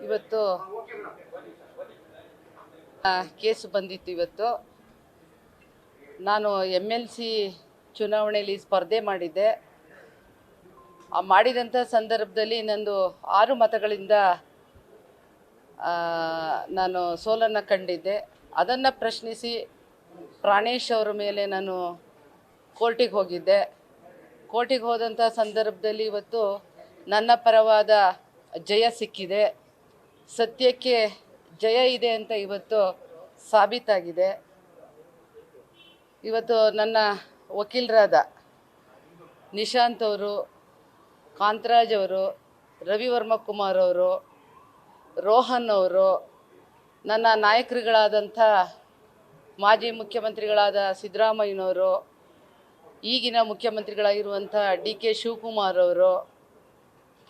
ಇವತ್ತು ಕೇಸು ಬಂದಿತ್ತು. ಇವತ್ತು ನಾನು MLC ಚುನಾವಣೆಯಲ್ಲಿ ಸ್ಪರ್ಧೆ ಮಾಡಿದ್ದೆ. ಮಾಡಿದಂಥ ಸಂದರ್ಭದಲ್ಲಿ ನಂದು 6 ಮತಗಳಿಂದ ನಾನು ಸೋಲನ್ನು ಕಂಡಿದ್ದೆ. ಅದನ್ನು ಪ್ರಶ್ನಿಸಿ ಪ್ರಾಣೇಶ್ ಅವರ ಮೇಲೆ ನಾನು ಕೋರ್ಟಿಗೆ ಹೋಗಿದ್ದೆ. ಕೋರ್ಟಿಗೆ ಹೋದಂಥ ಸಂದರ್ಭದಲ್ಲಿ ಇವತ್ತು ನನ್ನ ಪರವಾದ ಜಯ ಸಿಕ್ಕಿದೆ. ಸತ್ಯಕ್ಕೆ ಜಯ ಇದೆ ಅಂತ ಇವತ್ತು ಸಾಬೀತಾಗಿದೆ. ಇವತ್ತು ನನ್ನ ವಕೀಲರಾದ ನಿಶಾಂತ್ ಅವರು, ಕಾಂತರಾಜ್ ಅವರು, ರವಿವರ್ಮ ಕುಮಾರ್ ಅವರು, ರೋಹನ್ ಅವರು, ನನ್ನ ನಾಯಕರುಗಳಾದಂಥ ಮಾಜಿ ಮುಖ್ಯಮಂತ್ರಿಗಳಾದ ಸಿದ್ದರಾಮಯ್ಯನವರು, ಈಗಿನ ಮುಖ್ಯಮಂತ್ರಿಗಳಾಗಿರುವಂಥ DK ಶಿವಕುಮಾರ್ ಅವರು,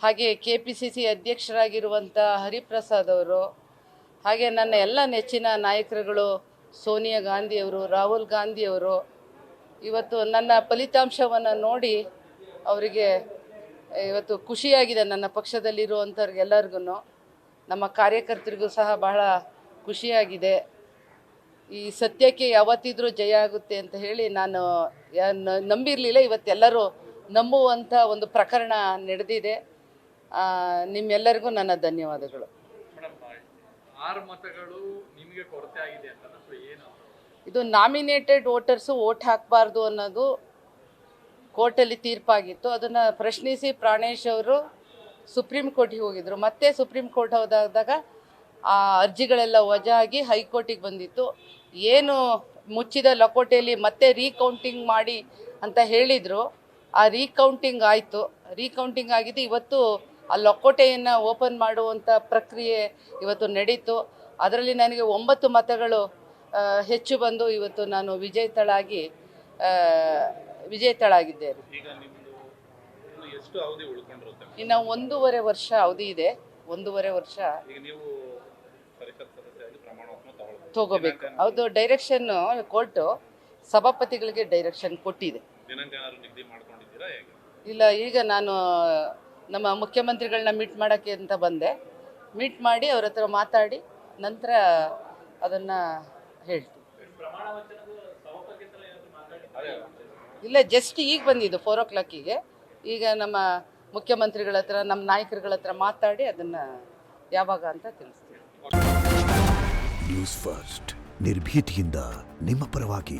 ಹಾಗೆ KPCC ಅಧ್ಯಕ್ಷರಾಗಿರುವಂಥ ಹರಿಪ್ರಸಾದ್ ಅವರು, ಹಾಗೆ ನನ್ನ ಎಲ್ಲ ನೆಚ್ಚಿನ ನಾಯಕರುಗಳು ಸೋನಿಯಾ ಗಾಂಧಿಯವರು, ರಾಹುಲ್ ಗಾಂಧಿಯವರು ಇವತ್ತು ನನ್ನ ಫಲಿತಾಂಶವನ್ನು ನೋಡಿ ಅವರಿಗೆ ಇವತ್ತು ಖುಷಿಯಾಗಿದೆ. ನನ್ನ ಪಕ್ಷದಲ್ಲಿರುವಂಥವ್ರಿಗೆಲ್ಲರಿಗೂ, ನಮ್ಮ ಕಾರ್ಯಕರ್ತರಿಗೂ ಸಹ ಬಹಳ ಖುಷಿಯಾಗಿದೆ. ಈ ಸತ್ಯಕ್ಕೆ ಯಾವತ್ತಿದ್ರೂ ಜಯ ಆಗುತ್ತೆ ಅಂತ ಹೇಳಿ ನಾನು ನಂಬಿರಲಿಲ್ಲ. ಇವತ್ತೆಲ್ಲರೂ ನಂಬುವಂಥ ಒಂದು ಪ್ರಕರಣ ನಡೆದಿದೆ. ನಿಮ್ಮೆಲ್ಲರಿಗೂ ನನ್ನ ಧನ್ಯವಾದಗಳು. ಇದು ನಾಮಿನೇಟೆಡ್ ವೋಟರ್ಸು ವೋಟ್ ಹಾಕಬಾರ್ದು ಅನ್ನೋದು ಕೋರ್ಟಲ್ಲಿ ತೀರ್ಪಾಗಿತ್ತು. ಅದನ್ನು ಪ್ರಶ್ನಿಸಿ ಪ್ರಾಣೇಶ್ ಅವರು ಸುಪ್ರೀಂ ಕೋರ್ಟಿಗೆ ಹೋಗಿದ್ದರು. ಮತ್ತೆ ಸುಪ್ರೀಂ ಕೋರ್ಟ್ ಹೋದಾಗ ಆ ಅರ್ಜಿಗಳೆಲ್ಲ ವಜಾಗಿ ಹೈಕೋರ್ಟಿಗೆ ಬಂದಿತ್ತು. ಏನು ಮುಚ್ಚಿದ ಲಕೋಟೆಯಲ್ಲಿ ಮತ್ತೆ ರೀಕೌಂಟಿಂಗ್ ಮಾಡಿ ಅಂತ ಹೇಳಿದರು, ಆ ರೀಕೌಂಟಿಂಗ್ ಆಯಿತು. ರೀಕೌಂಟಿಂಗ್ ಆಗಿದ್ದು ಇವತ್ತು ಆ ಲಕೋಟೆಯನ್ನು ಓಪನ್ ಮಾಡುವಂಥ ಪ್ರಕ್ರಿಯೆ ಇವತ್ತು ನಡೀತು. ಅದರಲ್ಲಿ ನನಗೆ 9 ಮತಗಳು ಹೆಚ್ಚು ಬಂದು ಇವತ್ತು ನಾನು ವಿಜೇತಳಾಗಿದ್ದೇನೆ. ಇನ್ನು 1.5 ವರ್ಷ ಅವಧಿ ಇದೆ. 1.5 ವರ್ಷ ತಗೋಬೇಕು. ಹೌದು, ಡೈರೆಕ್ಷನ್ ಕೋರ್ಟು ಸಭಾಪತಿಗಳಿಗೆ ಡೈರೆಕ್ಷನ್ ಕೊಟ್ಟಿದೆ. ಇಲ್ಲ, ಈಗ ನಾನು ನಮ್ಮ ಮುಖ್ಯಮಂತ್ರಿಗಳನ್ನ ಮೀಟ್ ಮಾಡೋಕ್ಕೆ ಅಂತ ಬಂದೆ. ಮೀಟ್ ಮಾಡಿ ಅವ್ರ ಹತ್ರ ಮಾತಾಡಿ ನಂತರ ಅದನ್ನು ಹೇಳ್ತೀನಿ. ಇಲ್ಲ, ಜಸ್ಟ್ ಈಗ ಬಂದಿದ್ದು 4 o'clock. ಈಗ ನಮ್ಮ ಮುಖ್ಯಮಂತ್ರಿಗಳ ಹತ್ರ, ನಮ್ಮ ನಾಯಕರುಗಳ ಹತ್ರ ಮಾತಾಡಿ ಅದನ್ನು ಯಾವಾಗ ಅಂತ ತಿಳಿಸ್ತೀವಿ. ನ್ಯೂಸ್ ಫಸ್ಟ್, ನಿರ್ಭೀತಿಯಿಂದ ನಿಮ್ಮ ಪರವಾಗಿ.